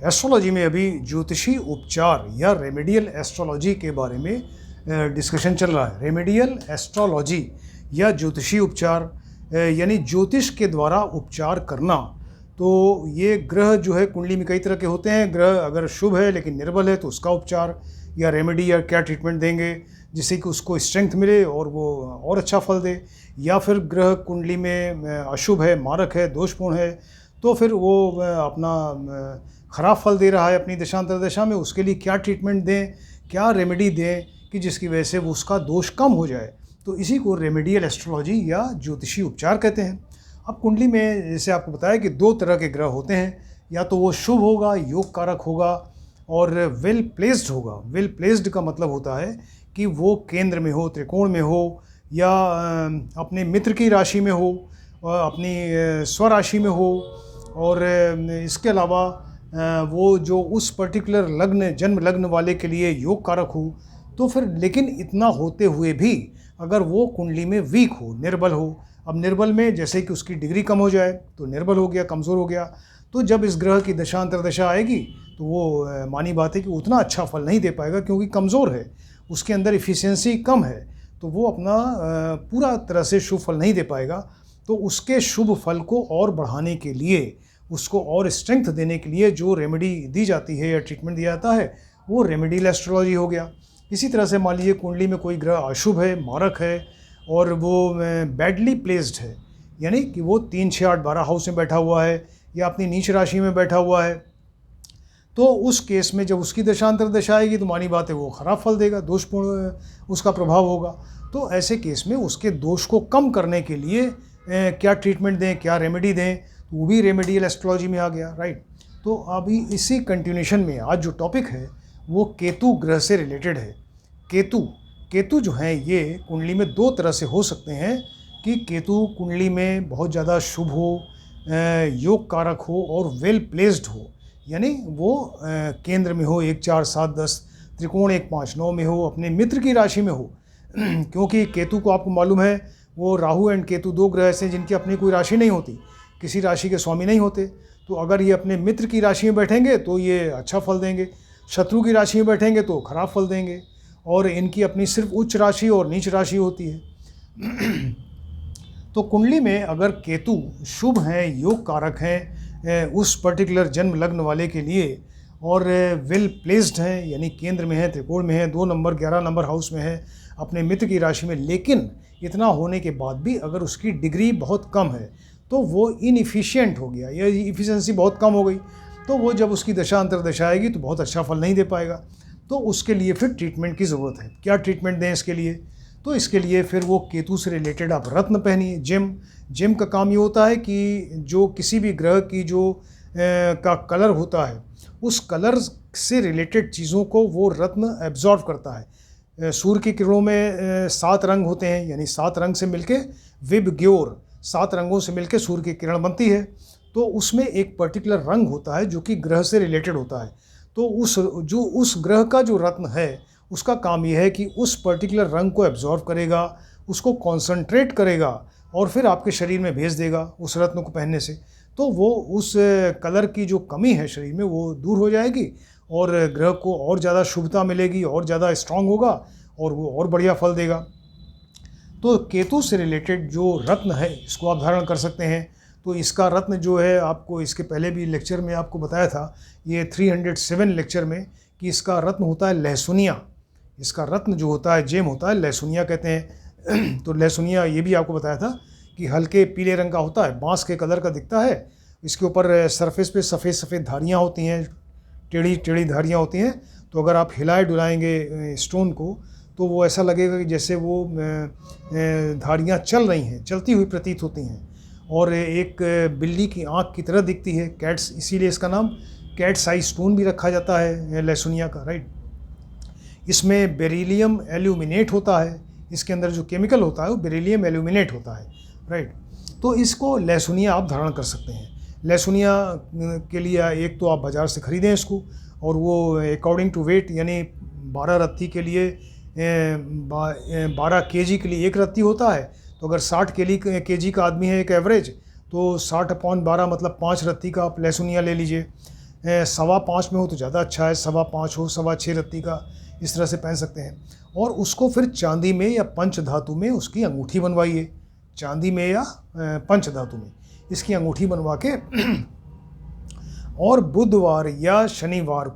Astrology में अभी ज्योतिषी उपचार या रेमेडियल एस्ट्रोलॉजी के बारे में डिस्कशन चल रहा है। रेमेडियल एस्ट्रोलॉजी या ज्योतिषी उपचार यानी ज्योतिष के द्वारा उपचार करना। तो ये ग्रह जो है कुंडली में कई तरह के होते हैं। ग्रह अगर शुभ है लेकिन निर्बल है तो उसका उपचार या रेमेडी या क्या ट्रीटमेंट देंगे जिससे कि उसको स्ट्रेंथ मिले और वो और अच्छा फल दे। या फिर ग्रह कुंडली में अशुभ है, मारक है, दोषपूर्ण है तो फिर वो अपना ख़राब फल दे रहा है अपनी दशांतर दशा में, उसके लिए क्या ट्रीटमेंट दें, क्या रेमेडी दें कि जिसकी वजह से वो उसका दोष कम हो जाए। तो इसी को रेमेडियल एस्ट्रोलॉजी या ज्योतिषी उपचार कहते हैं। अब कुंडली में जैसे आपको बताया कि दो तरह के ग्रह होते हैं, या तो वो शुभ होगा, योग कारक होगा और वेल प्लेस्ड होगा। वेल प्लेस्ड का मतलब होता है कि वो केंद्र में हो, त्रिकोण में हो, या अपने मित्र की राशि में हो, अपनी स्वराशि में हो, और इसके अलावा वो जो उस पर्टिकुलर लग्न, जन्म लग्न वाले के लिए योग कारक हो। तो फिर लेकिन इतना होते हुए भी अगर वो कुंडली में वीक हो, निर्बल हो, अब निर्बल में जैसे कि उसकी डिग्री कम हो जाए तो निर्बल हो गया, कमज़ोर हो गया, तो जब इस ग्रह की दशांतर दशा आएगी तो वो मानी बात है कि उतना अच्छा फल नहीं दे पाएगा क्योंकि कमज़ोर है, उसके अंदर इफ़िशियंसी कम है, तो वो अपना पूरा तरह से शुभ फल नहीं दे पाएगा। तो उसके शुभ फल को और बढ़ाने के लिए, उसको और स्ट्रेंथ देने के लिए जो रेमेडी दी जाती है या ट्रीटमेंट दिया जाता है वो रेमेडियल एस्ट्रोलॉजी हो गया। इसी तरह से मान लीजिए कुंडली में कोई ग्रह अशुभ है, मारक है और वो बैडली प्लेस्ड है, यानी कि वो 3, 6, 8, 12 हाउस में बैठा हुआ है या अपनी नीच राशि में बैठा हुआ है, तो उस केस में जब उसकी दशांतर दशा आएगी तो मानी बात है वो ख़राब फल देगा, दोषपूर्ण उसका प्रभाव होगा। तो ऐसे केस में उसके दोष को कम करने के लिए क्या ट्रीटमेंट दें, क्या रेमेडी दें, तो वो भी रेमेडियल एस्ट्रोलॉजी में आ गया, राइट। तो अभी इसी कंटिन्यूशन में आज जो टॉपिक है वो केतु ग्रह से रिलेटेड है। केतु जो हैं ये कुंडली में दो तरह से हो सकते हैं कि केतु कुंडली में बहुत ज़्यादा शुभ हो, योग कारक हो और वेल प्लेस्ड हो, यानी वो केंद्र में हो, 1, 4, 7, 10, त्रिकोण 1, 5, 9 में हो, अपने मित्र की राशि में हो। क्योंकि केतु को आपको मालूम है वो राहु एंड केतु दो ग्रह ऐसे जिनकी अपनी कोई राशि नहीं होती, किसी राशि के स्वामी नहीं होते। तो अगर ये अपने मित्र की राशि में बैठेंगे तो ये अच्छा फल देंगे, शत्रु की राशि में बैठेंगे तो खराब फल देंगे, और इनकी अपनी सिर्फ उच्च राशि और नीच राशि होती है। तो कुंडली में अगर केतु शुभ हैं, योग कारक हैं उस पर्टिकुलर जन्म लग्न वाले के लिए, और वेल प्लेस्ड हैं यानी केंद्र में है, त्रिकोण में है, 2 नंबर 11 नंबर हाउस में है, अपने मित्र की राशि में, लेकिन इतना होने के बाद भी अगर उसकी डिग्री बहुत कम है तो वो इनएफिशिएंट हो गया या इफ़िशियंसी बहुत कम हो गई, तो वो जब उसकी दशांतर दशा आएगी तो बहुत अच्छा फल नहीं दे पाएगा। तो उसके लिए फिर ट्रीटमेंट की ज़रूरत है। क्या ट्रीटमेंट दें इसके लिए? तो इसके लिए फिर वो केतु से रिलेटेड आप रत्न पहनिए। जेम का काम ये होता है कि जो किसी भी ग्रह की जो का कलर होता है उस कलर से रिलेटेड चीज़ों को वो रत्न एब्जॉर्व करता है। सूर्य की किरणों में 7 रंग होते हैं, यानी 7 रंग से मिलके विबग्योर, 7 रंगों से मिलके सूर्य की किरण बनती है। तो उसमें एक पर्टिकुलर रंग होता है जो कि ग्रह से रिलेटेड होता है। तो उस ग्रह का जो रत्न है उसका काम यह है कि उस पर्टिकुलर रंग को एब्जॉर्व करेगा, उसको कॉन्सनट्रेट करेगा और फिर आपके शरीर में भेज देगा उस रत्न को पहनने से। तो वो उस कलर की जो कमी है शरीर में वो दूर हो जाएगी और ग्रह को और ज़्यादा शुभता मिलेगी, और ज़्यादा स्ट्रांग होगा और वो और बढ़िया फल देगा। तो केतु से रिलेटेड जो रत्न है इसको आप धारण कर सकते हैं। तो इसका रत्न जो है, आपको इसके पहले भी लेक्चर में आपको बताया था, ये 307 लेक्चर में, कि इसका रत्न होता है लहसुनिया। इसका रत्न जो होता है, जेम होता है, लहसुनिया कहते हैं। तो लहसुनिया ये भी आपको बताया था कि हल्के पीले रंग का होता है, बांस के कलर का दिखता है। इसके ऊपर सरफेस पे सफ़ेद सफ़ेद धारियाँ होती हैं, टेढ़ी टेढ़ी धारियाँ होती हैं। तो अगर आप हिलाए डुलाएंगे स्टोन को तो वो ऐसा लगेगा कि जैसे वो धारियाँ चल रही हैं, चलती हुई प्रतीत होती हैं, और एक बिल्ली की आँख की तरह दिखती है, कैट्स, इसीलिए इसका नाम कैट साइज स्टोन भी रखा जाता है लहसुनिया का, राइट। इसमें बेरिलियम एल्यूमिनेट होता है, इसके अंदर जो केमिकल होता है वो बेरिलियम एल्यूमिनेट होता है, राइट। तो इसको लहसुनिया आप धारण कर सकते हैं। लहसुनिया के लिए एक तो आप बाज़ार से ख़रीदें इसको, और वो अकॉर्डिंग टू वेट, यानी 12 रत्ती के लिए 12 केजी के लिए 1 रत्ती होता है। तो अगर 60 केजी का आदमी है एक एवरेज, तो 60/12 मतलब 5 रत्ती का आप लहसुनिया ले लीजिए। 5:15 में हो तो ज़्यादा अच्छा है, 5:15 हो, 6:15 रत्ती का, इस तरह से पहन सकते हैं। और उसको फिर चांदी में या पंच धातु में उसकी अंगूठी बनवाइए, चांदी में या पंच धातु में इसकी अंगूठी बनवा के और बुधवार या शनिवार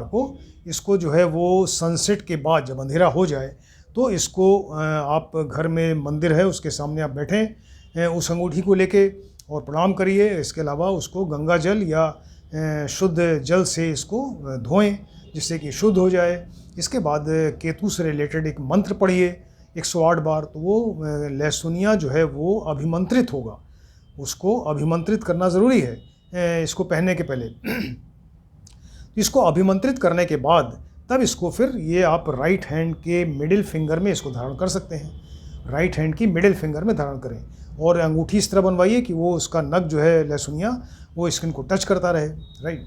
को इसको जो है वो सनसेट के बाद जब अंधेरा हो जाए तो इसको आप घर में मंदिर है उसके सामने आप बैठें, उस अंगूठी को लेके और प्रणाम करिए। इसके अलावा उसको गंगा जल या शुद्ध जल से इसको धोएं जिससे कि शुद्ध हो जाए। इसके बाद केतु से रिलेटेड एक मंत्र पढ़िए 108 बार, तो वो लहसुनिया जो है वो अभिमंत्रित होगा, उसको अभिमंत्रित करना ज़रूरी है इसको पहनने के पहले। इसको अभिमंत्रित करने के बाद तब इसको फिर ये आप राइट हैंड के मिडिल फिंगर में इसको धारण कर सकते हैं, राइट हैंड की मिडिल फिंगर में धारण करें और अंगूठी इस तरह बनवाइए कि वो उसका नग जो है लहसुनिया वो स्किन को टच करता रहे, राइट।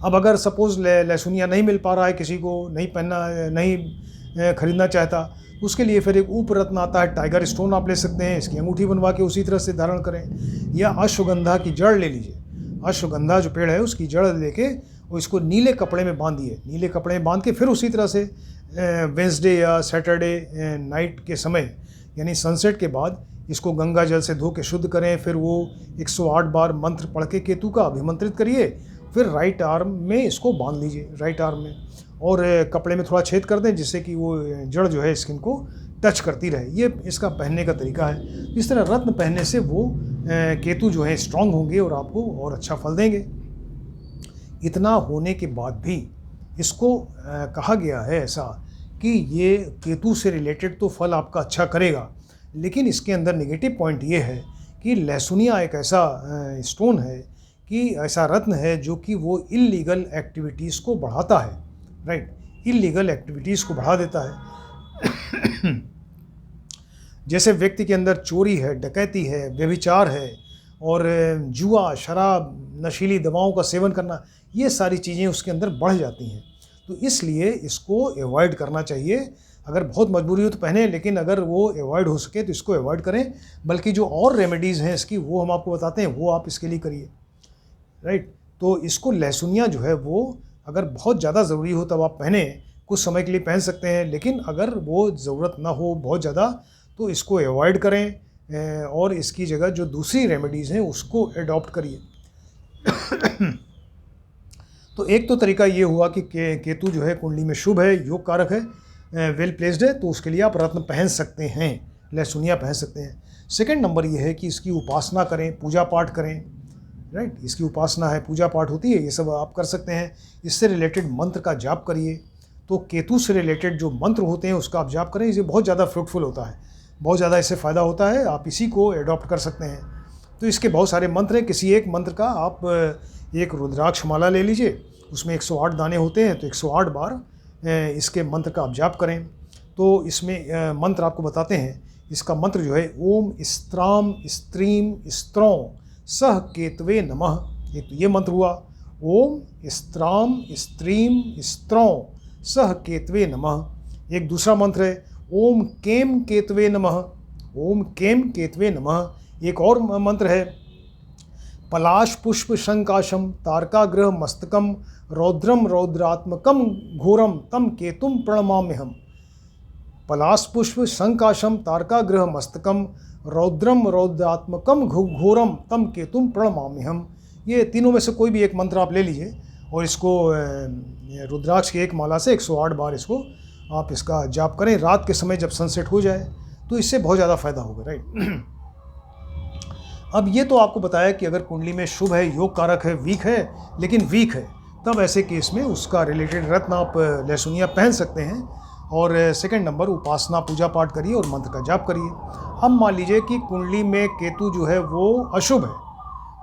अब अगर सपोज़ लहसुनिया नहीं मिल पा रहा है, किसी को नहीं पहनना, नहीं खरीदना चाहता, तो उसके लिए फिर एक उपरत्न आता है, टाइगर स्टोन आप ले सकते हैं, इसकी अंगूठी बनवा के उसी तरह से धारण करें। या अश्वगंधा की जड़ ले लीजिए, अश्वगंधा जो पेड़ है उसकी जड़ लेके और इसको नीले कपड़े में बांधिए, नीले कपड़े में बांध के फिर उसी तरह से वेंसडे या सैटरडे नाइट के समय यानी सनसेट के बाद इसको गंगा जल से धो के शुद्ध करें। फिर वो 108 बार मंत्र पढ़ के केतु का अभिमंत्रित करिए, फिर राइट आर्म में इसको बांध लीजिए, राइट आर्म में, और कपड़े में थोड़ा छेद कर दें जिससे कि वो जड़ जो है स्किन को टच करती रहे। ये इसका पहनने का तरीका है। इस तरह रत्न पहनने से वो केतु जो है स्ट्रांग होंगे और आपको और अच्छा फल देंगे। इतना होने के बाद भी इसको कहा गया है ऐसा कि ये केतु से रिलेटेड तो फल आपका अच्छा करेगा, लेकिन इसके अंदर नेगेटिव पॉइंट ये है कि लहसुनिया एक ऐसा स्टोन है कि ऐसा रत्न है जो कि वो इल्लीगल एक्टिविटीज़ को बढ़ाता है, राइट, इल्लीगल एक्टिविटीज़ को बढ़ा देता है। जैसे व्यक्ति के अंदर चोरी है, डकैती है, व्यभिचार है और जुआ, शराब, नशीली दवाओं का सेवन करना, ये सारी चीज़ें उसके अंदर बढ़ जाती हैं। तो इसलिए इसको अवॉइड करना चाहिए। अगर बहुत मजबूरी हो तो पहने, लेकिन अगर वो अवॉइड हो सके तो इसको अवॉइड करें। बल्कि जो और रेमेडीज़ हैं इसकी वो हम आपको बताते हैं, वो आप इसके लिए करिए, राइट। तो इसको लहसुनिया जो है वो अगर बहुत ज़्यादा ज़रूरी हो तब आप पहने, कुछ समय के लिए पहन सकते हैं, लेकिन अगर वो ज़रूरत ना हो बहुत ज़्यादा तो इसको अवॉइड करें और इसकी जगह जो दूसरी रेमेडीज़ हैं उसको अडॉप्ट करिए। तो एक तो तरीका ये हुआ कि केतु जो है कुंडली में शुभ है, योग कारक है, वेल प्लेस्ड है, तो उसके लिए आप रत्न पहन सकते हैं, लहसुनिया पहन सकते हैं। सेकंड नंबर ये है कि इसकी उपासना करें, पूजा पाठ करें, राइट। इसकी उपासना है, पूजा पाठ होती है, ये सब आप कर सकते हैं। इससे रिलेटेड मंत्र का जाप करिए। तो केतु से रिलेटेड जो मंत्र होते हैं उसका आप जाप करें, इसे बहुत ज़्यादा फ्रूटफुल होता है, बहुत ज़्यादा इससे फ़ायदा होता है। आप इसी को एडॉप्ट कर सकते हैं। तो इसके बहुत सारे मंत्र हैं, किसी एक मंत्र का आप एक रुद्राक्ष माला ले लीजिए, उसमें 108 दाने होते हैं, तो 108 बार इसके मंत्र का आप जाप करें। तो इसमें मंत्र आपको बताते हैं। इसका मंत्र जो है ओम स्त्राम स्त्रीम स्त्रौं सह केतवे नमः। एक तो ये मंत्र हुआ, ओम स्त्राम स्त्रीम स्त्रौं सह केतवे नमः। एक दूसरा मंत्र है ओम केम केतवे नमः, ओम केम केतवे नमः। एक और मंत्र है पलाश पुष्प शंकाशम तारकाग्रह मस्तकम रौद्रम रौद्रात्मकम घोरम तम केतुम प्रणमाम्यहम्। पलाश पुष्प शंकाशम तारकाग्रह मस्तकम रौद्रम रौद्रात्मकम घोरम तम केतुम प्रणमाम्यहम्। ये तीनों में से कोई भी एक मंत्र आप ले लीजिए और इसको रुद्राक्ष की एक माला से 108 बार इसको आप इसका जाप करें रात के समय जब सनसेट हो जाए, तो इससे बहुत ज़्यादा फायदा होगा, राइट। अब ये तो आपको बताया कि अगर कुंडली में शुभ है, योग कारक है, लेकिन वीक है, तब ऐसे केस में उसका रिलेटेड रत्न आप लहसुनिया पहन सकते हैं। और सेकंड नंबर उपासना पूजा पाठ करिए और मंत्र का जाप करिए। अब मान लीजिए कि कुंडली में केतु जो है वो अशुभ है,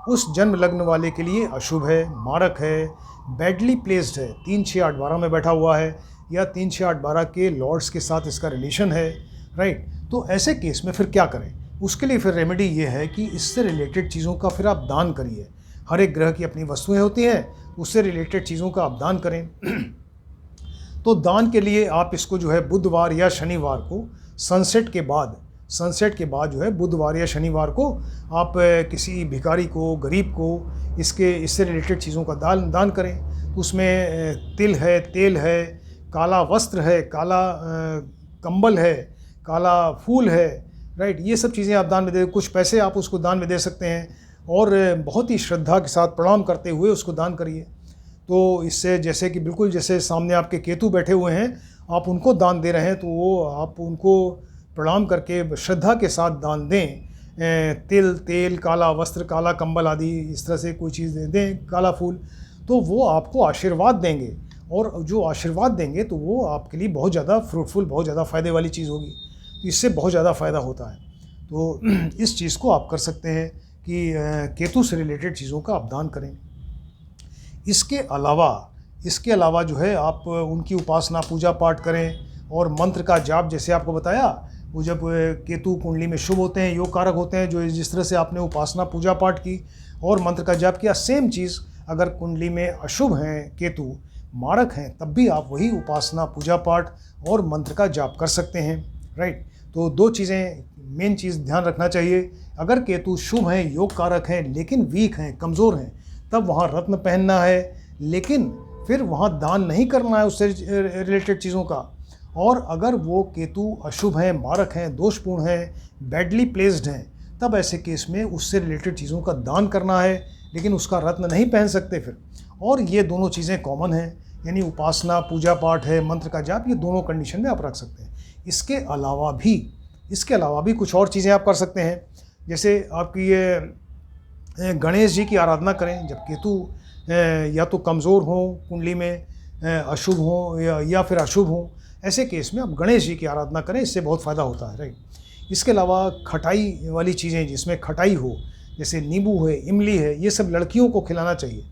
उस जन्म लग्न वाले के लिए अशुभ है, मारक है, बैडली प्लेस्ड है, 3, 6, 8, 12 में बैठा हुआ है, या 3, 6, 8, 12 के लॉर्ड्स के साथ इसका रिलेशन है, राइट। तो ऐसे केस में फिर क्या करें? उसके लिए फिर रेमेडी ये है कि इससे रिलेटेड चीज़ों का फिर आप दान करिए। हर एक ग्रह की अपनी वस्तुएं होती हैं, उससे रिलेटेड चीज़ों का आप दान करें। तो दान के लिए आप इसको जो है बुधवार या शनिवार को सनसेट के बाद सनसेट के बाद जो है बुधवार या शनिवार को आप किसी भिखारी को, गरीब को इससे रिलेटेड चीज़ों का दान करें। तो उसमें तिल है, तेल है, काला वस्त्र है, काला कंबल है, काला फूल है, राइट। ये सब चीज़ें आप दान में दे, कुछ पैसे आप उसको दान में दे सकते हैं और बहुत ही श्रद्धा के साथ प्रणाम करते हुए उसको दान करिए। तो इससे जैसे कि बिल्कुल जैसे सामने आपके केतु बैठे हुए हैं, आप उनको दान दे रहे हैं, तो वो आप उनको प्रणाम करके श्रद्धा के साथ दान दें। तिल, तेल, काला वस्त्र, काला कंबल आदि इस तरह से कोई चीज़ दे दें, काला फूल, तो वो आपको आशीर्वाद देंगे। और जो आशीर्वाद देंगे तो वो आपके लिए बहुत ज़्यादा फ्रूटफुल, बहुत ज़्यादा फ़ायदे वाली चीज़ होगी। तो इससे बहुत ज़्यादा फ़ायदा होता है। तो इस चीज़ को आप कर सकते हैं कि केतु से रिलेटेड चीज़ों का आप दान करें। इसके अलावा जो है आप उनकी उपासना, पूजा पाठ करें और मंत्र का जाप, जैसे आपको बताया, वो जब केतु कुंडली में शुभ होते हैं, योग कारक होते हैं, जो जिस तरह से आपने उपासना पूजा पाठ की और मंत्र का जाप किया, सेम चीज़ अगर कुंडली में अशुभ हैं, केतु मारक हैं, तब भी आप वही उपासना, पूजा पाठ और मंत्र का जाप कर सकते हैं, राइट। तो दो चीज़ें, मेन चीज़ ध्यान रखना चाहिए। अगर केतु शुभ हैं, योग कारक हैं, लेकिन वीक हैं, कमज़ोर हैं, तब वहाँ रत्न पहनना है, लेकिन फिर वहाँ दान नहीं करना है उससे रिलेटेड चीज़ों का। और अगर वो केतु अशुभ हैं, मारक हैं, दोषपूर्ण हैं, बैडली प्लेस्ड हैं, तब ऐसे केस में उससे रिलेटेड चीज़ों का दान करना है, लेकिन उसका रत्न नहीं पहन सकते फिर। और ये दोनों चीज़ें कॉमन हैं, यानी उपासना, पूजा पाठ है, मंत्र का जाप, ये दोनों कंडीशन में आप रख सकते हैं। इसके अलावा भी कुछ और चीज़ें आप कर सकते हैं। जैसे आपकी ये गणेश जी की आराधना करें। जब केतु या तो कमज़ोर हों, कुंडली में अशुभ हों या फिर अशुभ हों, ऐसे केस में आप गणेश जी की आराधना करें, इससे बहुत फ़ायदा होता है, राइट। इसके अलावा खटाई वाली चीज़ें, जिसमें खटाई हो, जैसे नींबू है, इमली है, ये सब लड़कियों को खिलाना चाहिए,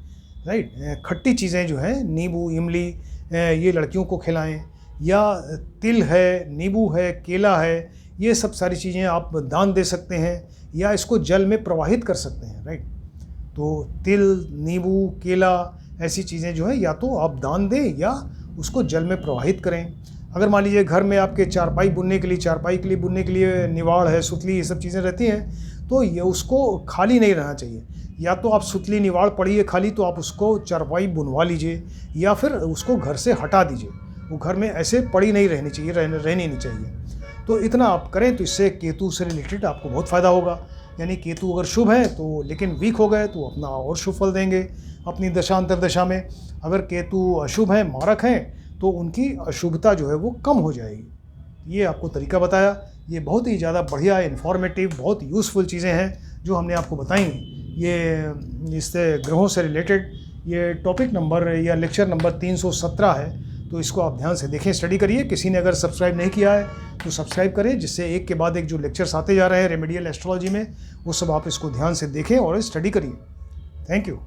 राइट। खट्टी चीज़ें जो हैं, नींबू, इमली, ये लड़कियों को खिलाएं। या तिल है, नींबू है, केला है, ये सब सारी चीज़ें आप दान दे सकते हैं या इसको जल में प्रवाहित कर सकते हैं, राइट। तो तिल, नींबू, केला, ऐसी चीज़ें जो है या तो आप दान दें या उसको जल में प्रवाहित करें। अगर मान लीजिए घर में आपके चारपाई बुनने के लिए निवाड़ है, सुतली, ये सब चीज़ें रहती हैं, तो ये उसको खाली नहीं रहना चाहिए। या तो आप सुतली, निवाड़ पड़ी है खाली, तो आप उसको चारपाई बुनवा लीजिए या फिर उसको घर से हटा दीजिए। वो घर में ऐसे पड़ी नहीं रहनी चाहिए, रहनी नहीं चाहिए। तो इतना आप करें तो इससे केतु से रिलेटेड आपको बहुत फ़ायदा होगा। यानी केतु अगर शुभ है तो, लेकिन वीक हो गए तो अपना और शुभ फल देंगे अपनी दशा अंतर्दशा में। अगर केतु अशुभ हैं, मारक हैं, तो उनकी अशुभता जो है वो कम हो जाएगी। ये आपको तरीका बताया। ये बहुत ही ज़्यादा बढ़िया, इन्फॉर्मेटिव, बहुत यूज़फुल चीज़ें हैं जो हमने आपको बताई। ये इससे ग्रहों से रिलेटेड ये टॉपिक नंबर या लेक्चर नंबर 317 है। तो इसको आप ध्यान से देखें, स्टडी करिए। किसी ने अगर सब्सक्राइब नहीं किया है तो सब्सक्राइब करें, जिससे एक के बाद एक जो लेक्चर्स आते जा रहे हैं रेमेडियल एस्ट्रोलॉजी में, वो सब आप इसको ध्यान से देखें और स्टडी करिए। Thank you.